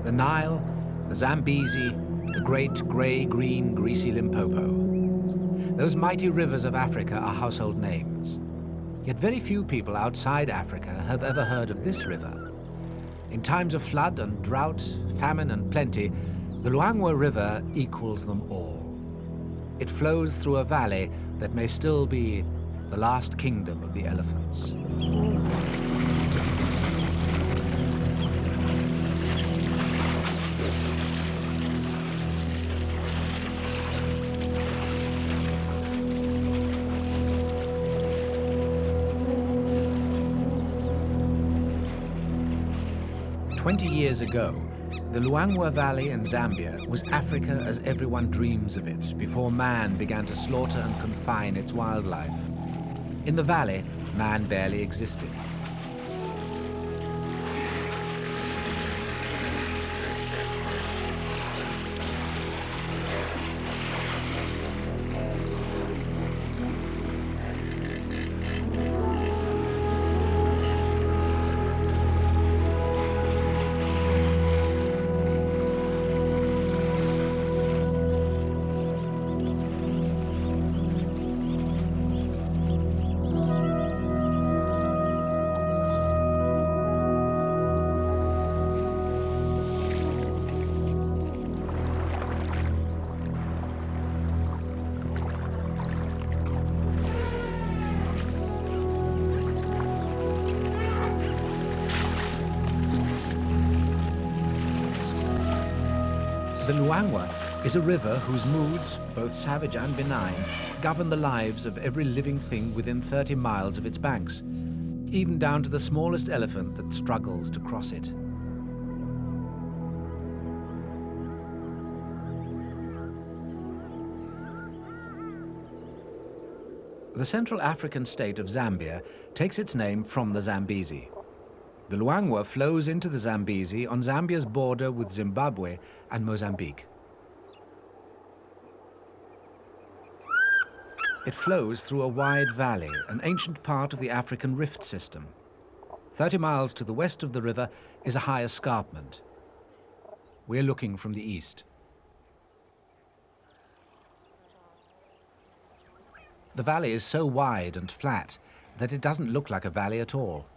The Nile, the Zambezi, the great grey-green greasy Limpopo. Those mighty rivers of Africa are household names. Yet very few people outside Africa have ever heard of this river. In times of flood and drought, famine and plenty, the Luangwa River equals them all. It flows through a valley that may still be the last kingdom of the elephants. "20 years ago, the Luangwa Valley in Zambia was Africa as everyone dreams of it before man began to slaughter and confine its wildlife. In the valley, man barely existed. The Luangwa is a river whose moods, both savage and benign, govern the lives of every living thing within 30 miles of its banks, even down to the smallest elephant that struggles to cross it. The Central African state of Zambia takes its name from the Zambezi. The Luangwa flows into the Zambezi on Zambia's border with Zimbabwe and Mozambique. It flows through a wide valley, an ancient part of the African rift system. 30 miles to the west of the river is a high escarpment. We're looking from the east. The valley is so wide and flat that it doesn't look like a valley at all.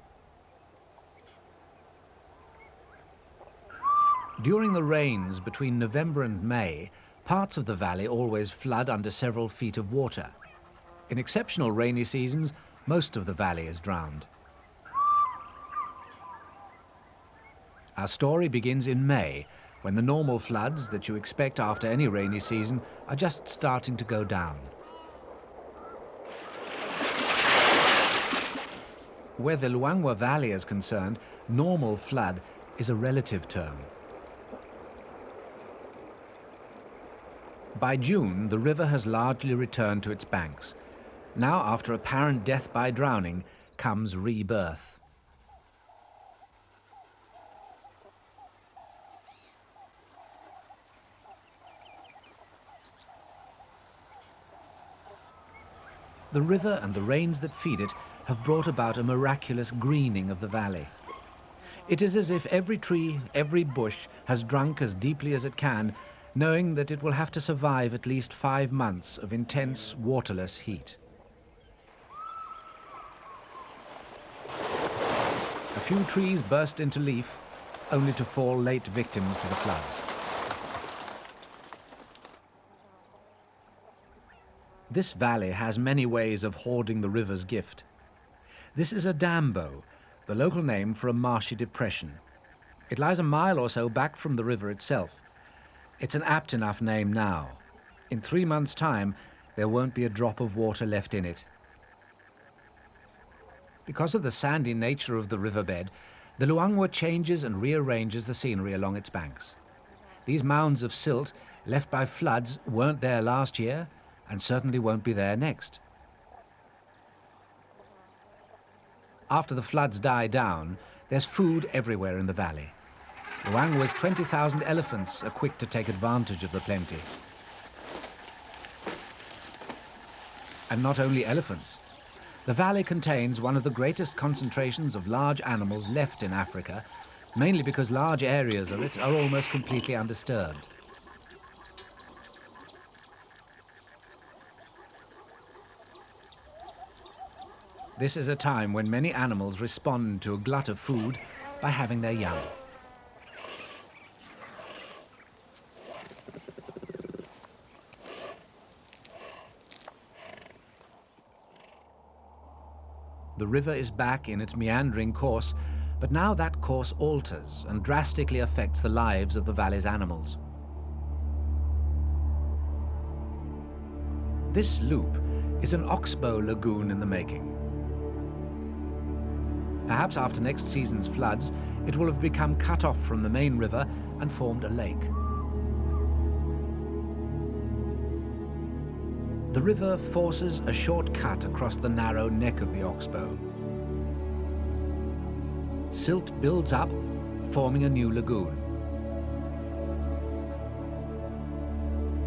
During the rains between November and May, parts of the valley always flood under several feet of water. In exceptional rainy seasons, most of the valley is drowned. Our story begins in May, when the normal floods that you expect after any rainy season are just starting to go down. Where the Luangwa Valley is concerned, normal flood is a relative term. By June, the river has largely returned to its banks. Now, after apparent death by drowning, comes rebirth. The river and the rains that feed it have brought about a miraculous greening of the valley. It is as if every tree, every bush has drunk as deeply as it can, knowing that it will have to survive at least 5 months of intense, waterless heat. A few trees burst into leaf, only to fall late victims to the floods. This valley has many ways of hoarding the river's gift. This is a dambo, the local name for a marshy depression. It lies a mile or so back from the river itself. It's an apt enough name now. In 3 months' time, there won't be a drop of water left in it. Because of the sandy nature of the riverbed, the Luangwa changes and rearranges the scenery along its banks. These mounds of silt left by floods weren't there last year and certainly won't be there next. After the floods die down, there's food everywhere in the valley. Luangwa's 20,000 elephants are quick to take advantage of the plenty. And not only elephants. The valley contains one of the greatest concentrations of large animals left in Africa, mainly because large areas of it are almost completely undisturbed. This is a time when many animals respond to a glut of food by having their young. The river is back in its meandering course, but now that course alters and drastically affects the lives of the valley's animals. This loop is an oxbow lagoon in the making. Perhaps after next season's floods, it will have become cut off from the main river and formed a lake. The river forces a short cut across the narrow neck of the oxbow. Silt builds up, forming a new lagoon.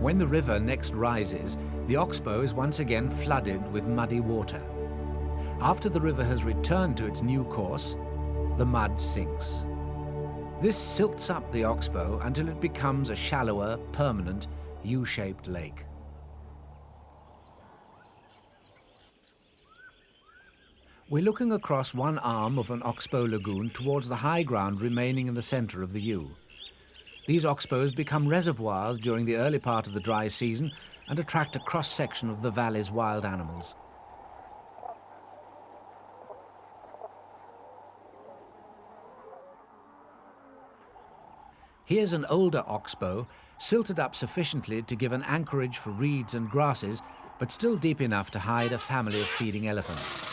When the river next rises, the oxbow is once again flooded with muddy water. After the river has returned to its new course, the mud sinks. This silts up the oxbow until it becomes a shallower, permanent, U-shaped lake. We're looking across one arm of an oxbow lagoon towards the high ground remaining in the center of the U. These oxbows become reservoirs during the early part of the dry season and attract a cross-section of the valley's wild animals. Here's an older oxbow, silted up sufficiently to give an anchorage for reeds and grasses, but still deep enough to hide a family of feeding elephants.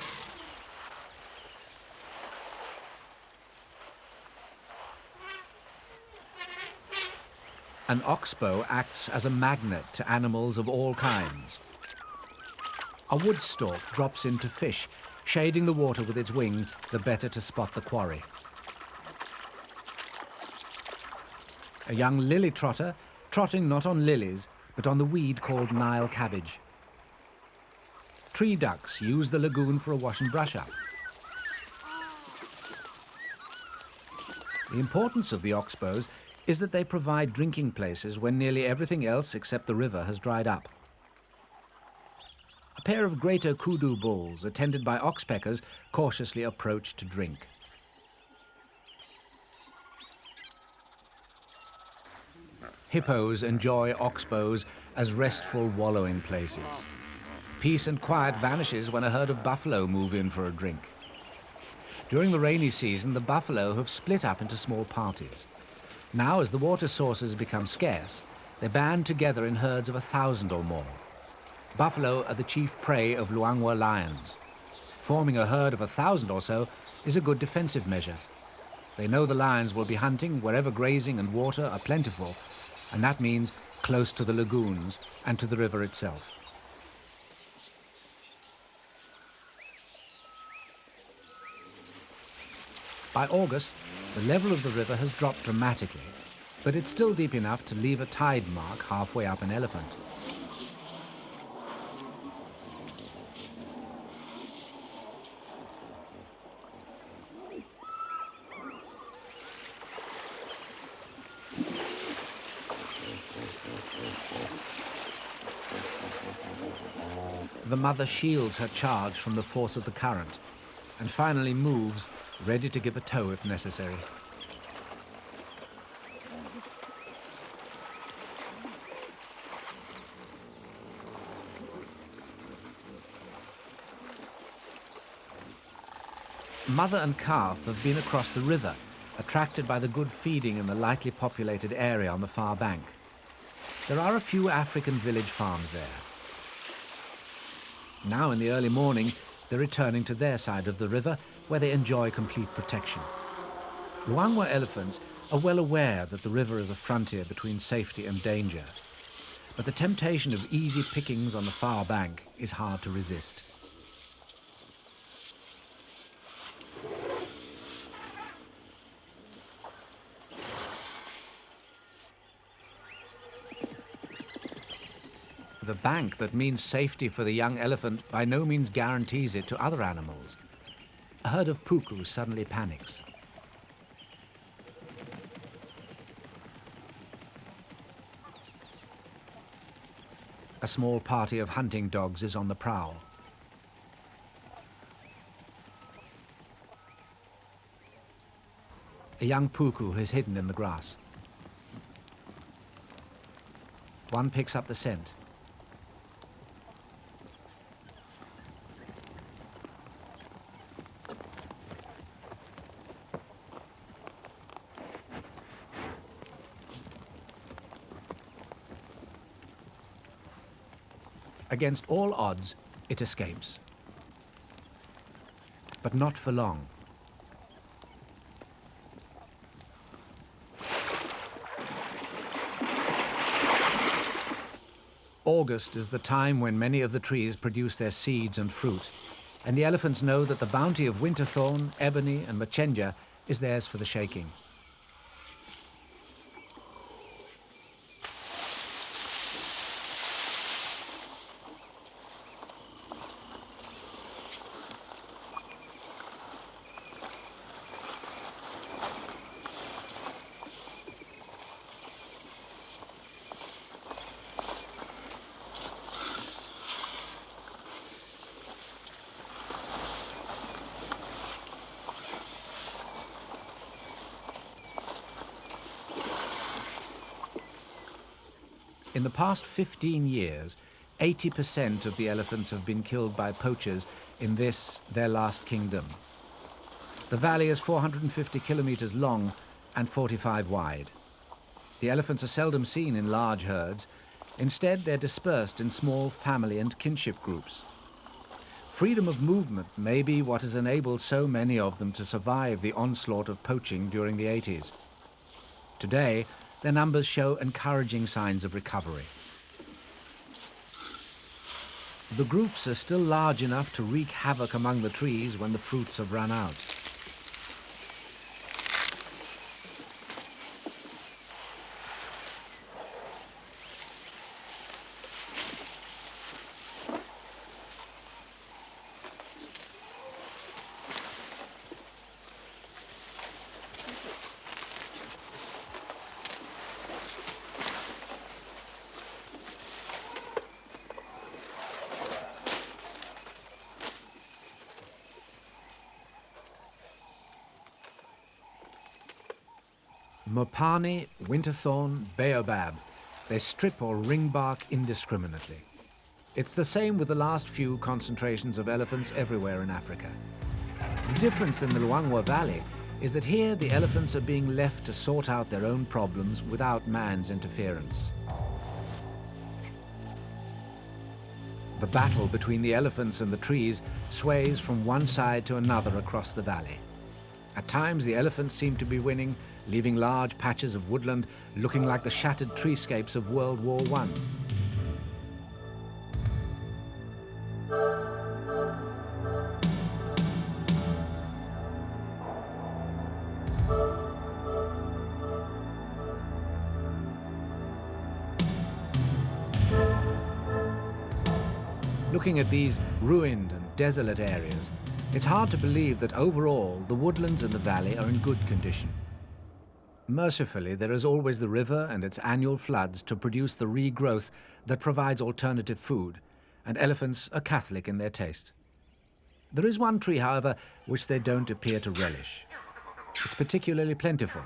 An oxbow acts as a magnet to animals of all kinds. A wood stork drops in to fish, shading the water with its wing, the better to spot the quarry. A young lily trotter, trotting not on lilies, but on the weed called Nile cabbage. Tree ducks use the lagoon for a wash and brush up. The importance of the oxbows is that they provide drinking places when nearly everything else except the river has dried up. A pair of greater kudu bulls, attended by oxpeckers, cautiously approach to drink. Hippos enjoy oxbows as restful wallowing places. Peace and quiet vanishes when a herd of buffalo move in for a drink. During the rainy season, the buffalo have split up into small parties. Now, as the water sources become scarce, they band together in herds of 1,000 or more. Buffalo are the chief prey of Luangwa lions. Forming a herd of 1,000 or so is a good defensive measure. They know the lions will be hunting wherever grazing and water are plentiful, and that means close to the lagoons and to the river itself. By August, the level of the river has dropped dramatically, but it's still deep enough to leave a tide mark halfway up an elephant. The mother shields her charge from the force of the current and finally moves, ready to give a tow if necessary. Mother and calf have been across the river, attracted by the good feeding in the lightly populated area on the far bank. There are a few African village farms there. Now in the early morning, they're returning to their side of the river, where they enjoy complete protection. Luangwa elephants are well aware that the river is a frontier between safety and danger, but the temptation of easy pickings on the far bank is hard to resist. The bank that means safety for the young elephant by no means guarantees it to other animals. A herd of puku suddenly panics. A small party of hunting dogs is on the prowl. A young puku is hidden in the grass. One picks up the scent. Against all odds, it escapes. But not for long. August is the time when many of the trees produce their seeds and fruit, and the elephants know that the bounty of winter thorn, ebony, and machenja is theirs for the shaking. In the past 15 years, 80% of the elephants have been killed by poachers in this, their last kingdom. The valley is 450 kilometers long and 45 wide. The elephants are seldom seen in large herds. Instead, they're dispersed in small family and kinship groups. Freedom of movement may be what has enabled so many of them to survive the onslaught of poaching during the 80s. Today, their numbers show encouraging signs of recovery. The groups are still large enough to wreak havoc among the trees when the fruits have run out. Mopane, winterthorn, baobab. They strip or ring bark indiscriminately. It's the same with the last few concentrations of elephants everywhere in Africa. The difference in the Luangwa Valley is that here the elephants are being left to sort out their own problems without man's interference. The battle between the elephants and the trees sways from one side to another across the valley. At times the elephants seem to be winning, leaving large patches of woodland looking like the shattered treescapes of World War I. Looking at these ruined and desolate areas, it's hard to believe that overall the woodlands in the valley are in good condition. Mercifully, there is always the river and its annual floods to produce the regrowth that provides alternative food, and elephants are Catholic in their taste. There is one tree, however, which they don't appear to relish. It's particularly plentiful.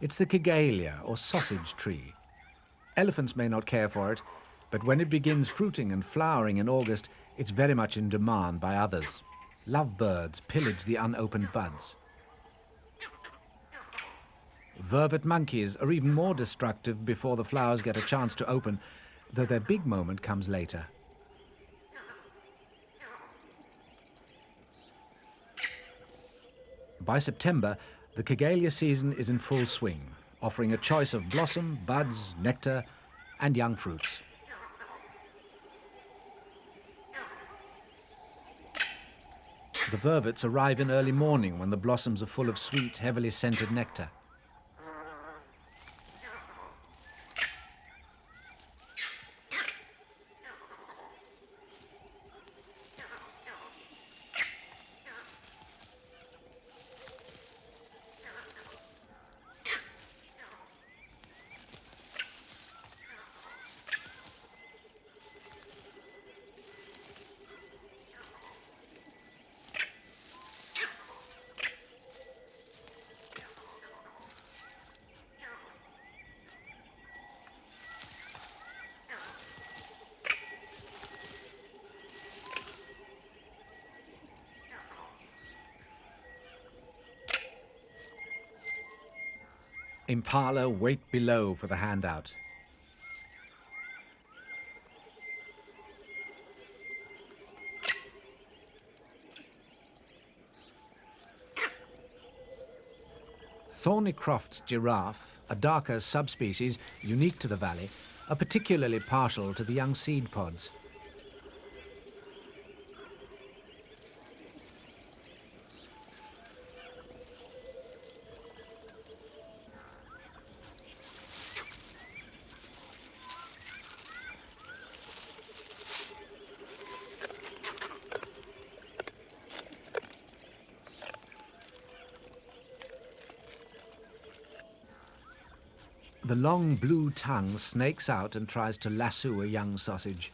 It's the kigelia, or sausage tree. Elephants may not care for it, but when it begins fruiting and flowering in August, it's very much in demand by others. Lovebirds pillage the unopened buds. Vervet monkeys are even more destructive before the flowers get a chance to open, though their big moment comes later. By September, the kigelia season is in full swing, offering a choice of blossom, buds, nectar, and young fruits. The vervets arrive in early morning when the blossoms are full of sweet, heavily scented nectar. Impala wait below for the handout. Thornycroft's giraffe, a darker subspecies unique to the valley, are particularly partial to the young seed pods. The long blue tongue snakes out and tries to lasso a young sausage.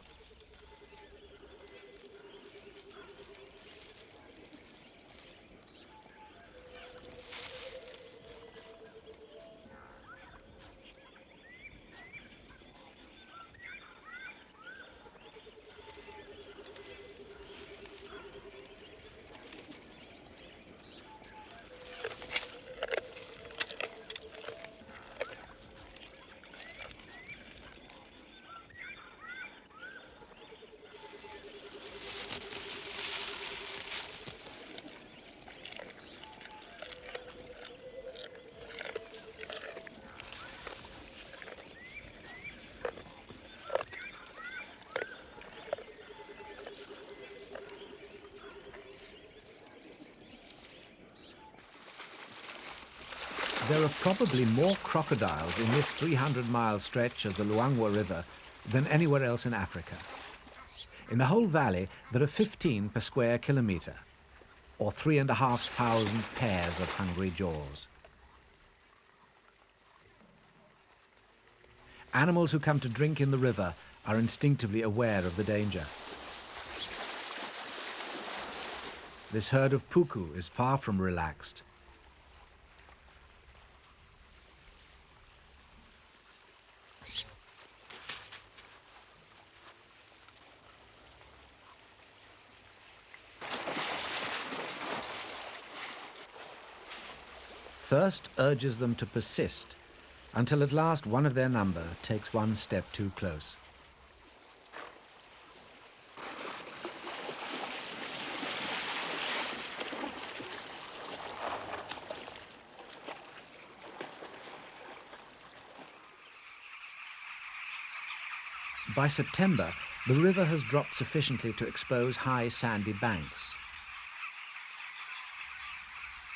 There are probably more crocodiles in this 300-mile stretch of the Luangwa River than anywhere else in Africa. In the whole valley, there are 15 per square kilometre, or 3,500 pairs of hungry jaws. Animals who come to drink in the river are instinctively aware of the danger. This herd of puku is far from relaxed. Thirst urges them to persist, until at last one of their number takes one step too close. By September, the river has dropped sufficiently to expose high sandy banks.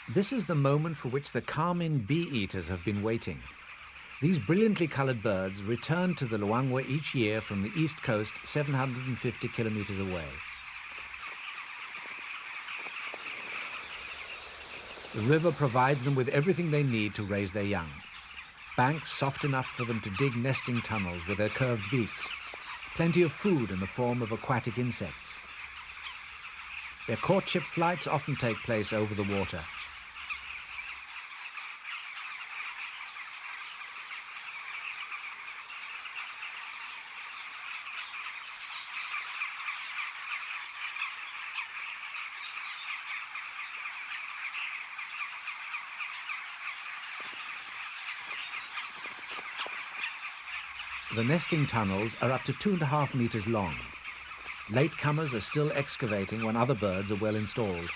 This is the moment for which the carmine bee-eaters have been waiting. These brilliantly coloured birds return to the Luangwa each year from the east coast 750 kilometres away. The river provides them with everything they need to raise their young. Banks soft enough for them to dig nesting tunnels with their curved beaks. Plenty of food in the form of aquatic insects. Their courtship flights often take place over the water. The nesting tunnels are up to 2.5 meters long. Latecomers are still excavating when other birds are well installed.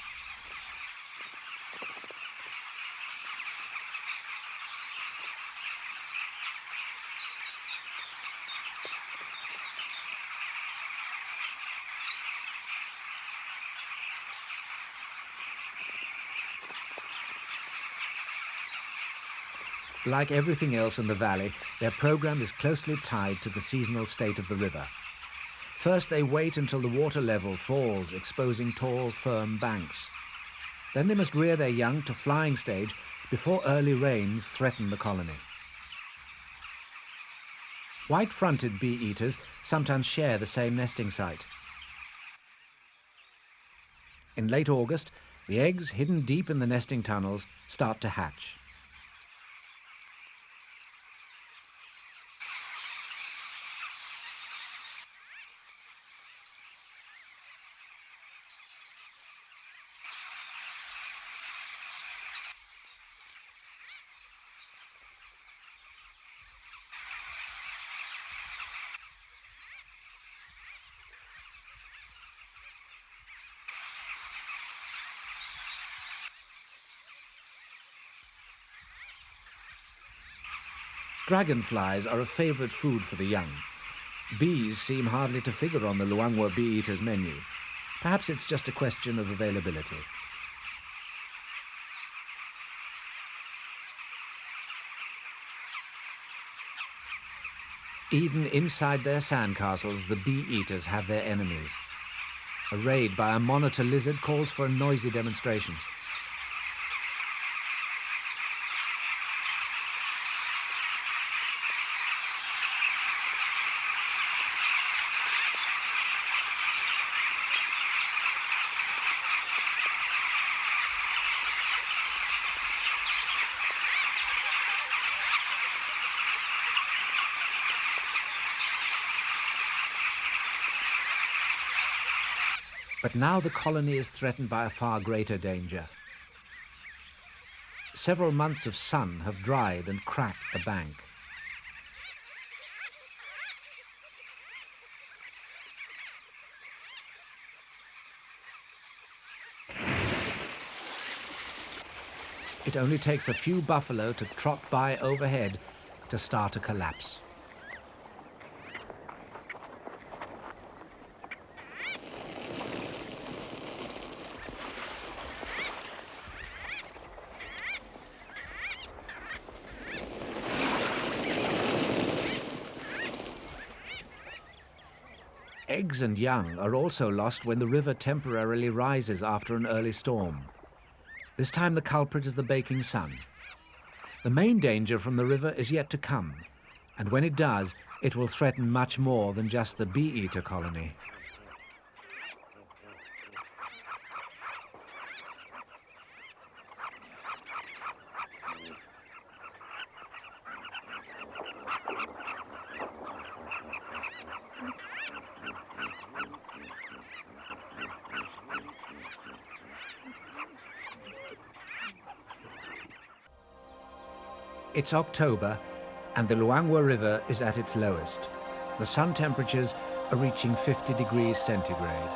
Like everything else in the valley, their program is closely tied to the seasonal state of the river. First, they wait until the water level falls, exposing tall, firm banks. Then they must rear their young to flying stage before early rains threaten the colony. White-fronted bee-eaters sometimes share the same nesting site. In late August, the eggs hidden deep in the nesting tunnels start to hatch. Dragonflies are a favorite food for the young. Bees seem hardly to figure on the Luangwa bee-eater's menu. Perhaps it's just a question of availability. Even inside their sandcastles, the bee-eaters have their enemies. A raid by a monitor lizard calls for a noisy demonstration. But now the colony is threatened by a far greater danger. Several months of sun have dried and cracked the bank. It only takes a few buffalo to trot by overhead to start a collapse. Eggs and young are also lost when the river temporarily rises after an early storm. This time the culprit is the baking sun. The main danger from the river is yet to come, and when it does, it will threaten much more than just the bee-eater colony. It's October, and the Luangwa River is at its lowest. The sun temperatures are reaching 50 degrees centigrade.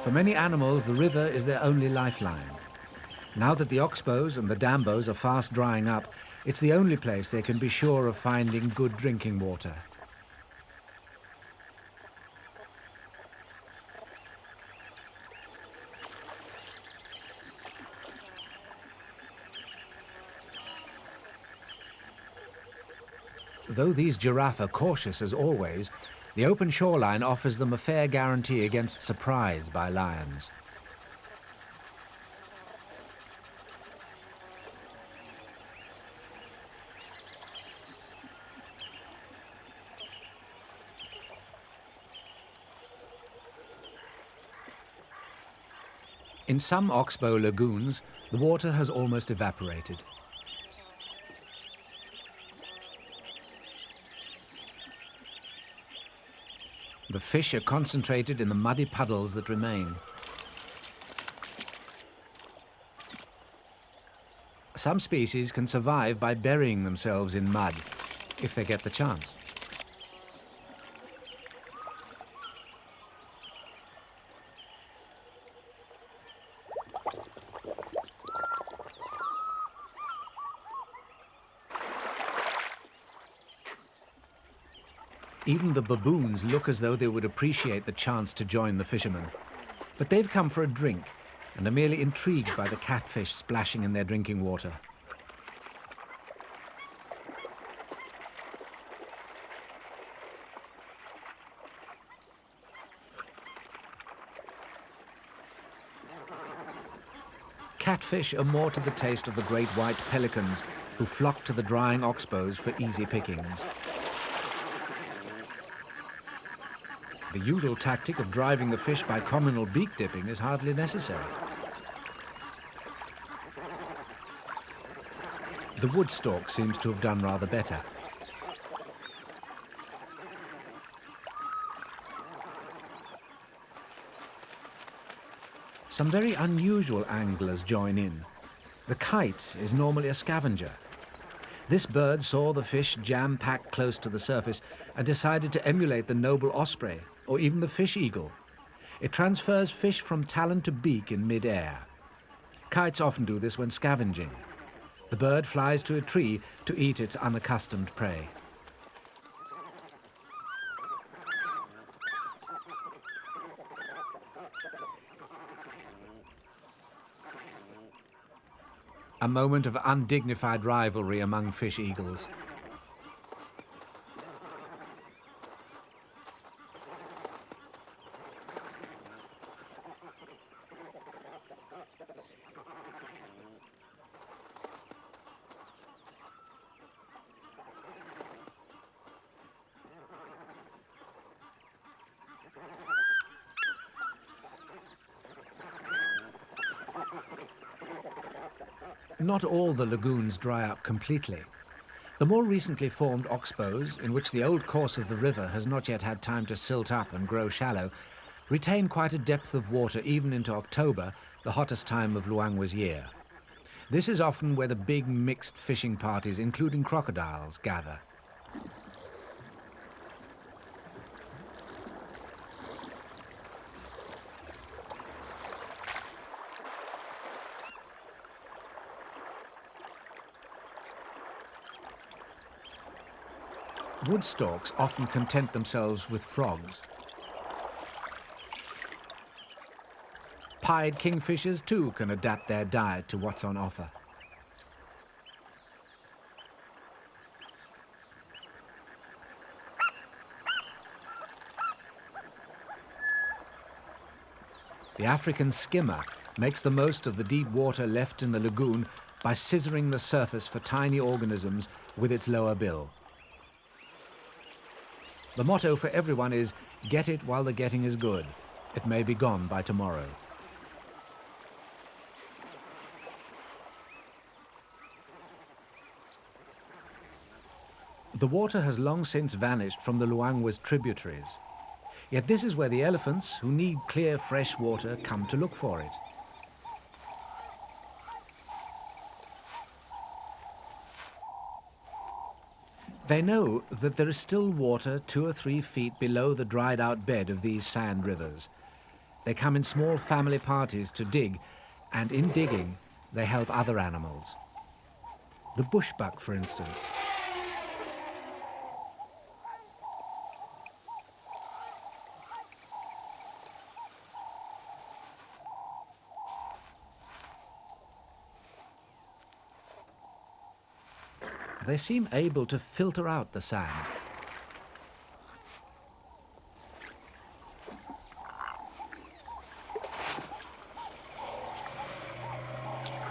For many animals, the river is their only lifeline. Now that the oxbows and the dambos are fast drying up, it's the only place they can be sure of finding good drinking water. Though these giraffe are cautious as always, the open shoreline offers them a fair guarantee against surprise by lions. In some oxbow lagoons, the water has almost evaporated. The fish are concentrated in the muddy puddles that remain. Some species can survive by burying themselves in mud, if they get the chance. Even the baboons look as though they would appreciate the chance to join the fishermen. But they've come for a drink and are merely intrigued by the catfish splashing in their drinking water. Catfish are more to the taste of the great white pelicans who flock to the drying oxbows for easy pickings. The usual tactic of driving the fish by communal beak dipping is hardly necessary. The woodstock seems to have done rather better. Some very unusual anglers join in. The kite is normally a scavenger. This bird saw the fish jam-packed close to the surface and decided to emulate the noble osprey, or even the fish eagle. It transfers fish from talon to beak in mid-air. Kites often do this when scavenging. The bird flies to a tree to eat its unaccustomed prey. A moment of undignified rivalry among fish eagles. Not all the lagoons dry up completely. The more recently formed oxbows, in which the old course of the river has not yet had time to silt up and grow shallow, retain quite a depth of water even into October, the hottest time of Luangwa's year. This is often where the big mixed fishing parties, including crocodiles, gather. Woodstalks often content themselves with frogs. Pied kingfishers too can adapt their diet to what's on offer. The African skimmer makes the most of the deep water left in the lagoon by scissoring the surface for tiny organisms with its lower bill. The motto for everyone is, get it while the getting is good. It may be gone by tomorrow. The water has long since vanished from the Luangwa's tributaries. Yet this is where the elephants, who need clear, fresh water, come to look for it. They know that there is still water 2 or 3 feet below the dried-out bed of these sand rivers. They come in small family parties to dig, and in digging, they help other animals. The bushbuck, for instance. They seem able to filter out the sand.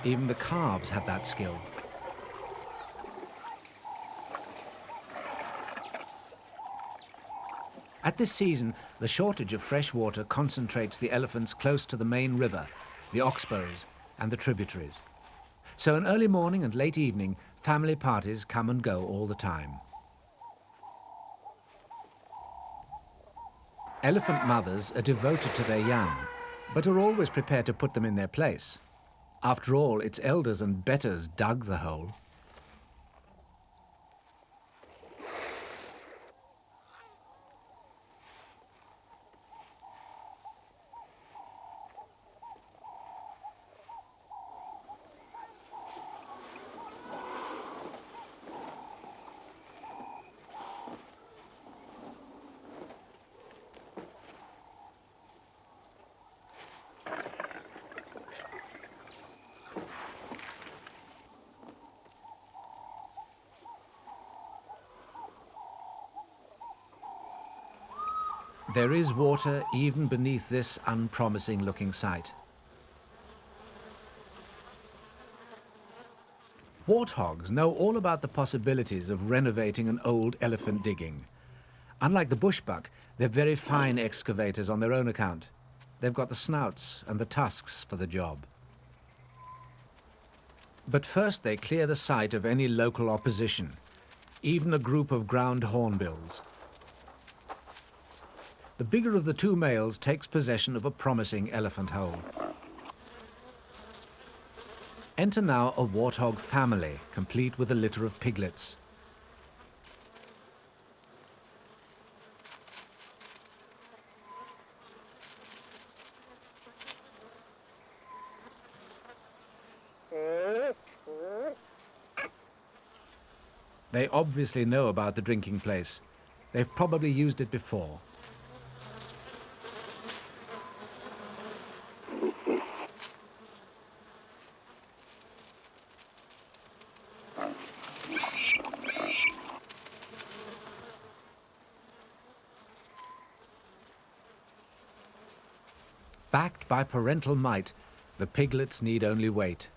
Even the calves have that skill. At this season, the shortage of fresh water concentrates the elephants close to the main river, the oxbows, and the tributaries. So in early morning and late evening, family parties come and go all the time. Elephant mothers are devoted to their young, but are always prepared to put them in their place. After all, its elders and betters dug the hole. There is water even beneath this unpromising-looking site. Warthogs know all about the possibilities of renovating an old elephant digging. Unlike the bushbuck, they're very fine excavators on their own account. They've got the snouts and the tusks for the job. But first they clear the site of any local opposition, even a group of ground hornbills. The bigger of the 2 males takes possession of a promising elephant hole. Enter now a warthog family, complete with a litter of piglets. They obviously know about the drinking place. They've probably used it before. Backed by parental might, the piglets need only wait.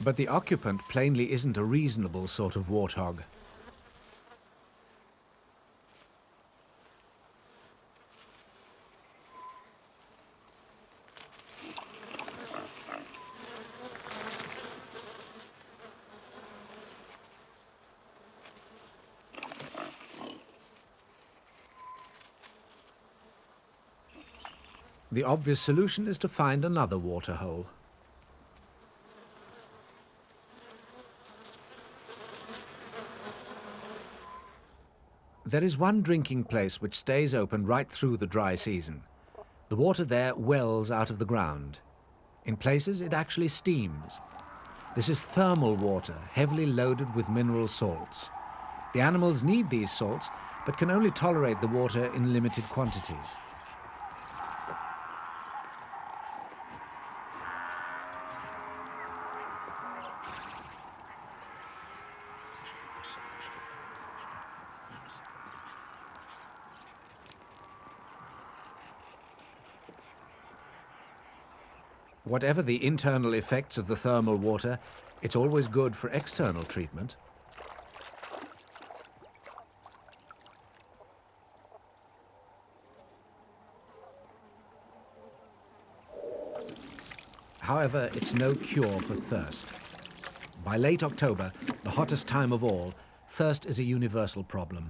But the occupant plainly isn't a reasonable sort of warthog. The obvious solution is to find another water hole. There is one drinking place which stays open right through the dry season. The water there wells out of the ground. In places, it actually steams. This is thermal water, heavily loaded with mineral salts. The animals need these salts, but can only tolerate the water in limited quantities. Whatever the internal effects of the thermal water, it's always good for external treatment. However, it's no cure for thirst. By late October, the hottest time of all, thirst is a universal problem.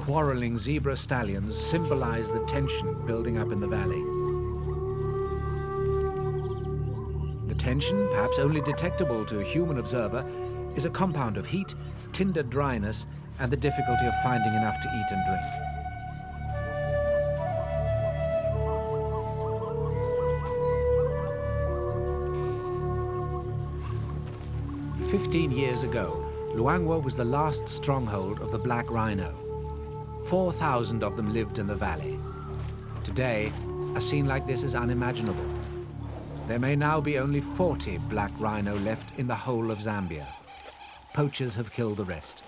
Quarreling zebra stallions symbolize the tension building up in the valley. The tension, perhaps only detectable to a human observer, is a compound of heat, tinder dryness, and the difficulty of finding enough to eat and drink. 15 years ago, Luangwa was the last stronghold of the black rhino. 4,000 of them lived in the valley. Today, a scene like this is unimaginable. There may now be only 40 black rhino left in the whole of Zambia. Poachers have killed the rest.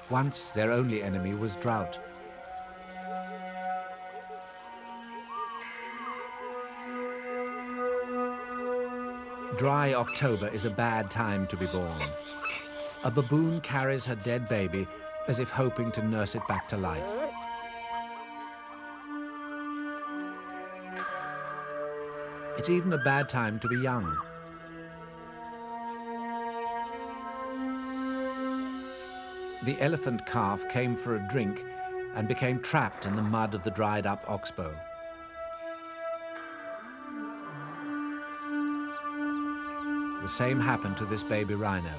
Once, their only enemy was drought. Dry October is a bad time to be born. A baboon carries her dead baby as if hoping to nurse it back to life. It's even a bad time to be young. The elephant calf came for a drink and became trapped in the mud of the dried-up oxbow. The same happened to this baby rhino.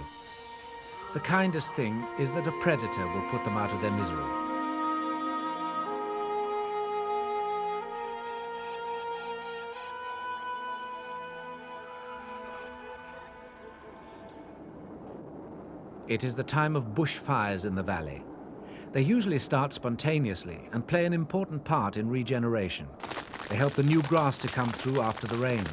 The kindest thing is that a predator will put them out of their misery. It is the time of bushfires in the valley. They usually start spontaneously and play an important part in regeneration. They help the new grass to come through after the rains.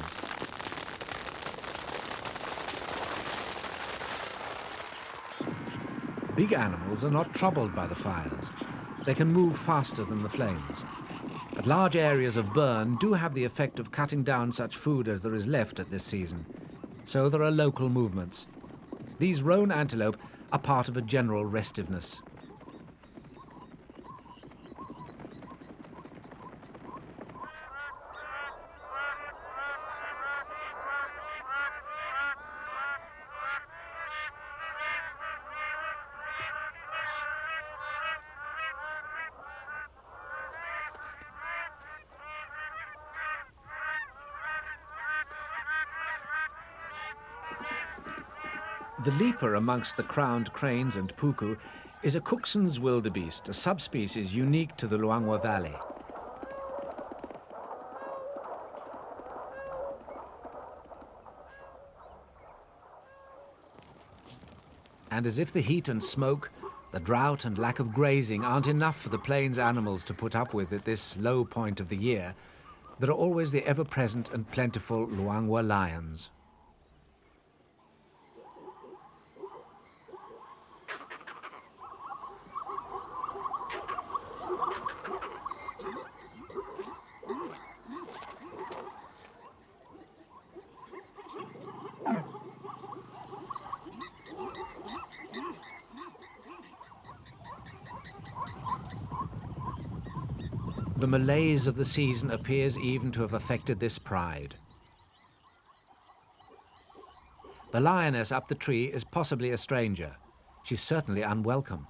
Big animals are not troubled by the fires. They can move faster than the flames. But large areas of burn do have the effect of cutting down such food as there is left at this season. So there are local movements. These roan antelope are part of a general restiveness. The leaper amongst the crowned cranes and puku is a Cookson wildebeest, a subspecies unique to the Luangwa Valley. And as if the heat and smoke, the drought and lack of grazing aren't enough for the plains animals to put up with at this low point of the year, there are always the ever-present and plentiful Luangwa lions. The malaise of the season appears even to have affected this pride. The lioness up the tree is possibly a stranger. She's certainly unwelcome.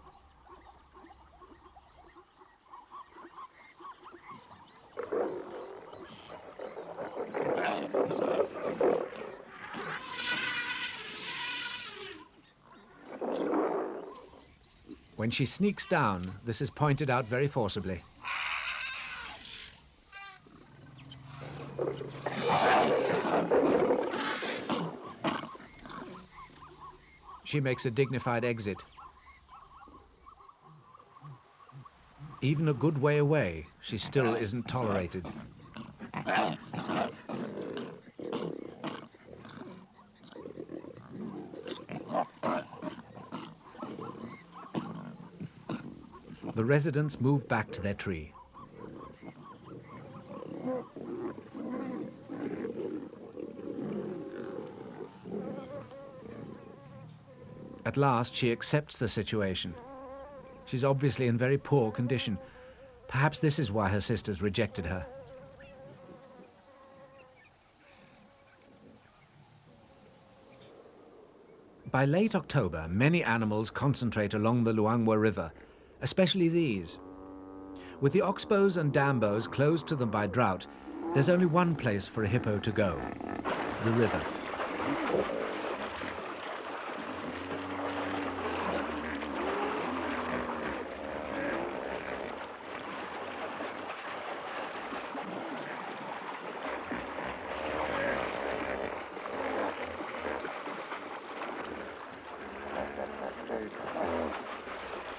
When she sneaks down, this is pointed out very forcibly. She makes a dignified exit. Even a good way away, she still isn't tolerated. The residents move back to their tree. At last, she accepts the situation. She's obviously in very poor condition. Perhaps this is why her sisters rejected her. By late October, many animals concentrate along the Luangwa River, especially these. With the oxbows and dambos closed to them by drought, there's only one place for a hippo to go: the river.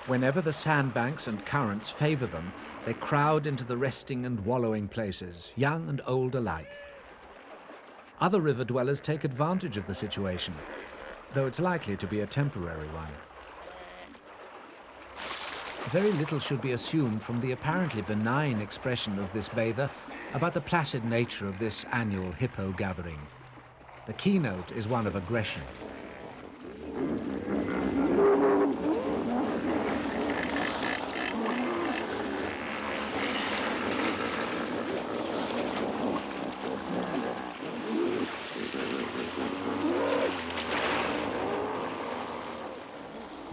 Whenever the sandbanks and currents favor them, they crowd into the resting and wallowing places, young and old alike. Other river dwellers take advantage of the situation, though it's likely to be a temporary one. Very little should be assumed from the apparently benign expression of this bather about the placid nature of this annual hippo gathering. The keynote is one of aggression.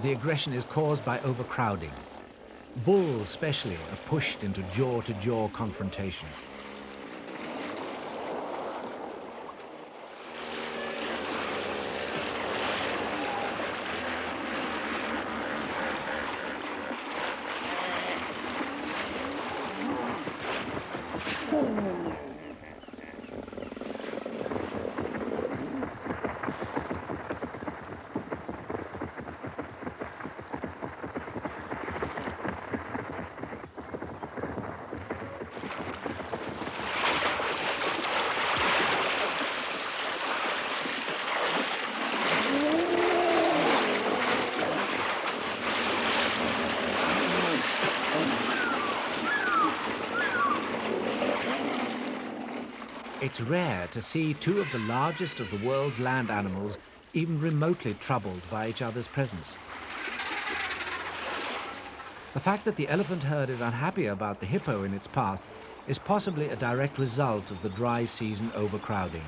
The aggression is caused by overcrowding. Bulls, especially, are pushed into jaw-to-jaw confrontation. It's rare to see two of the largest of the world's land animals even remotely troubled by each other's presence. The fact that the elephant herd is unhappy about the hippo in its path is possibly a direct result of the dry season overcrowding.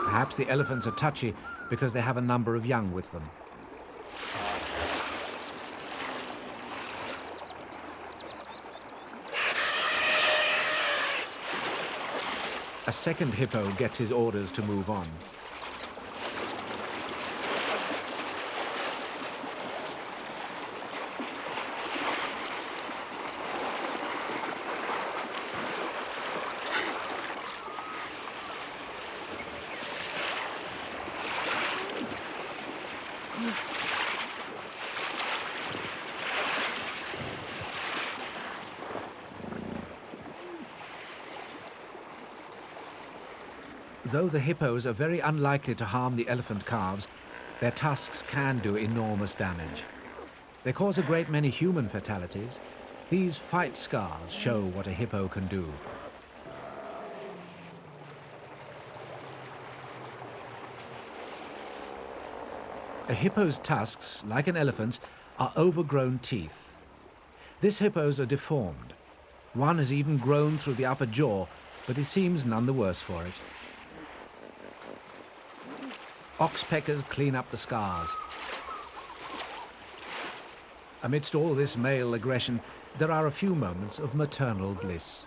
Perhaps the elephants are touchy because they have a number of young with them. A second hippo gets his orders to move on. Though the hippos are very unlikely to harm the elephant calves, their tusks can do enormous damage. They cause a great many human fatalities. These fight scars show what a hippo can do. A hippo's tusks, like an elephant's, are overgrown teeth. This hippo's are deformed. One has even grown through the upper jaw, but it seems none the worse for it. Oxpeckers clean up the scars. Amidst all this male aggression, there are a few moments of maternal bliss.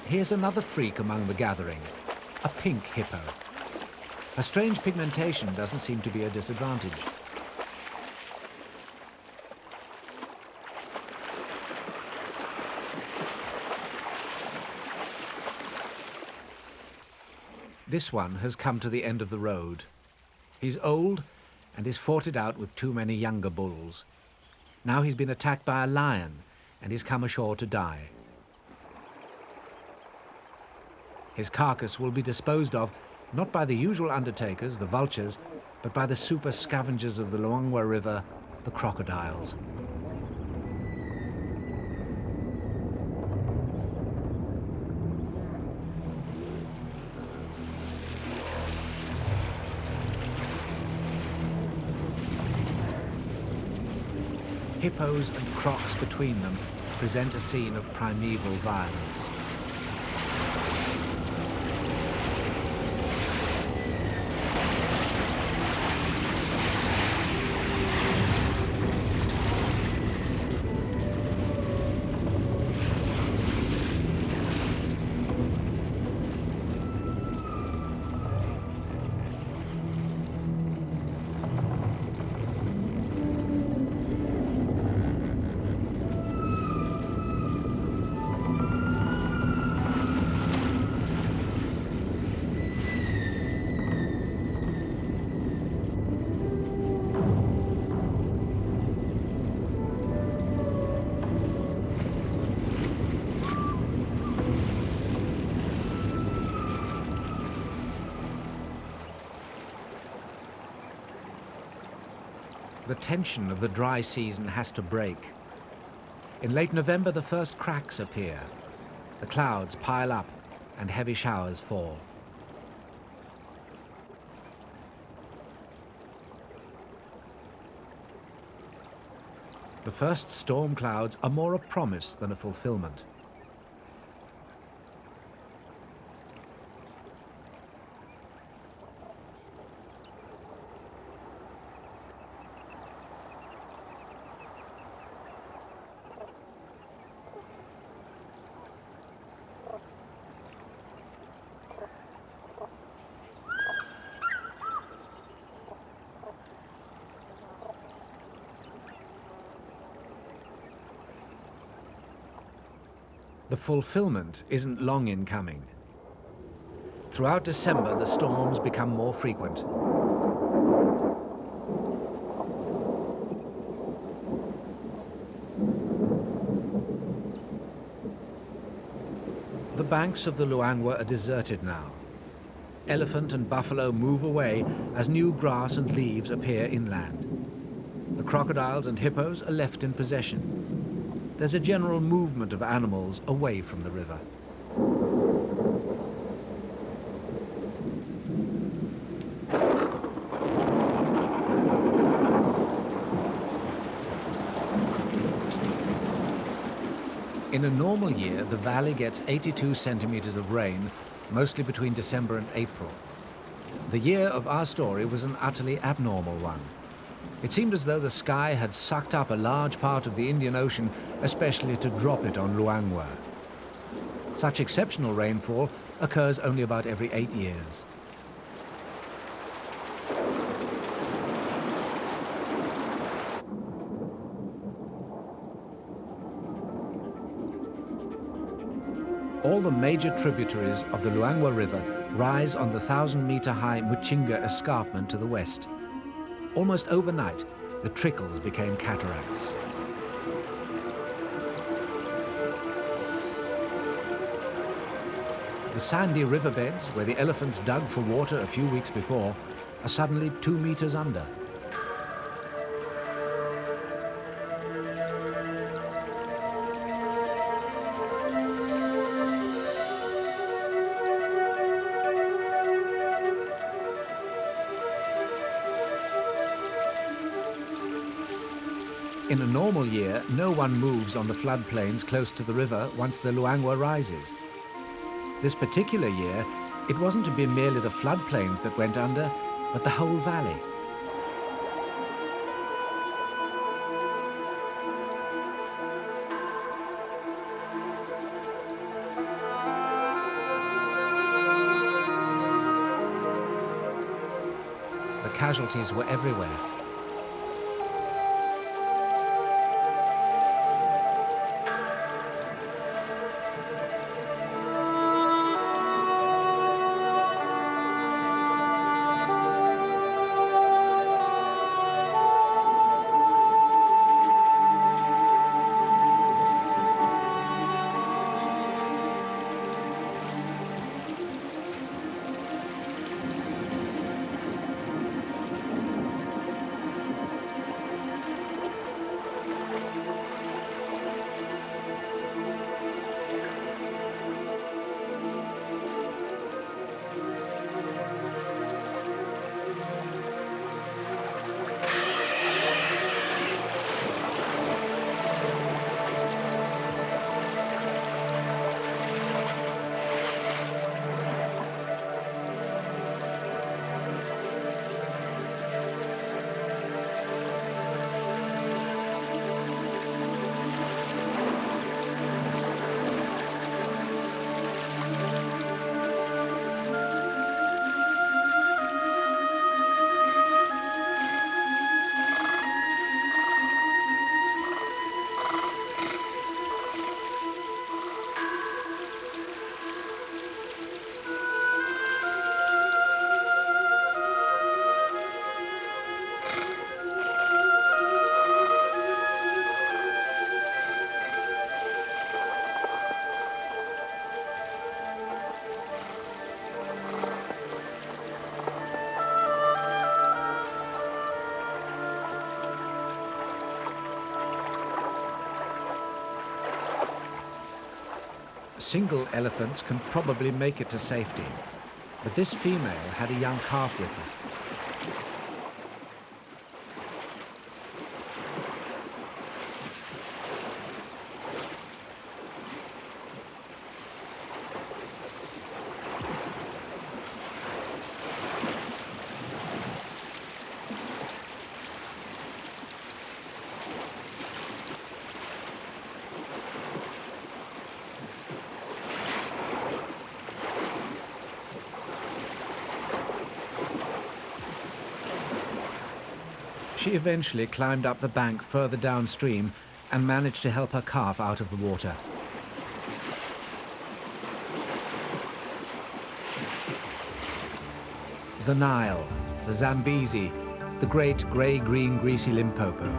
Here's another freak among the gathering, a pink hippo. A strange pigmentation doesn't seem to be a disadvantage. This one has come to the end of the road. He's old and he's fought it out with too many younger bulls. Now he's been attacked by a lion and he's come ashore to die. His carcass will be disposed of not by the usual undertakers, the vultures, but by the super scavengers of the Luangwa River, the crocodiles. Hippos and crocs between them present a scene of primeval violence. The tension of the dry season has to break. In late November, the first cracks appear. The clouds pile up and heavy showers fall. The first storm clouds are more a promise than a fulfillment. The fulfillment isn't long in coming. Throughout December, the storms become more frequent. The banks of the Luangwa are deserted now. Elephant and buffalo move away as new grass and leaves appear inland. The crocodiles and hippos are left in possession. There's a general movement of animals away from the river. In a normal year, the valley gets 82 centimeters of rain, mostly between December and April. The year of our story was an utterly abnormal one. It seemed as though the sky had sucked up a large part of the Indian Ocean, especially to drop it on Luangwa. Such exceptional rainfall occurs only about every 8 years. All the major tributaries of the Luangwa River rise on the 1,000-meter-high Muchinga escarpment to the west. Almost overnight, the trickles became cataracts. The sandy riverbeds, where the elephants dug for water a few weeks before, are suddenly 2 meters under. In a normal year, no one moves on the floodplains close to the river once the Luangwa rises. This particular year, it wasn't to be merely the floodplains that went under, but the whole valley. The casualties were everywhere. Single elephants can probably make it to safety, but this female had a young calf with her. She eventually climbed up the bank further downstream and managed to help her calf out of the water. The Nile, the Zambezi, the great grey-green greasy Limpopo.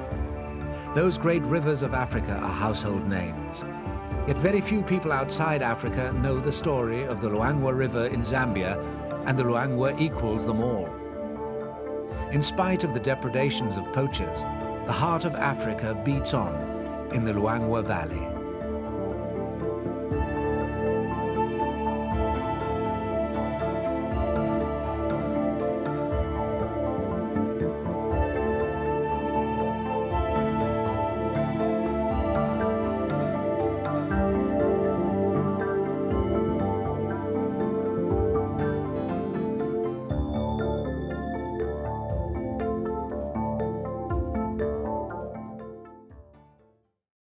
Those great rivers of Africa are household names. Yet very few people outside Africa know the story of the Luangwa River in Zambia, and the Luangwa equals them all. In spite of the depredations of poachers, the heart of Africa beats on in the Luangwa Valley.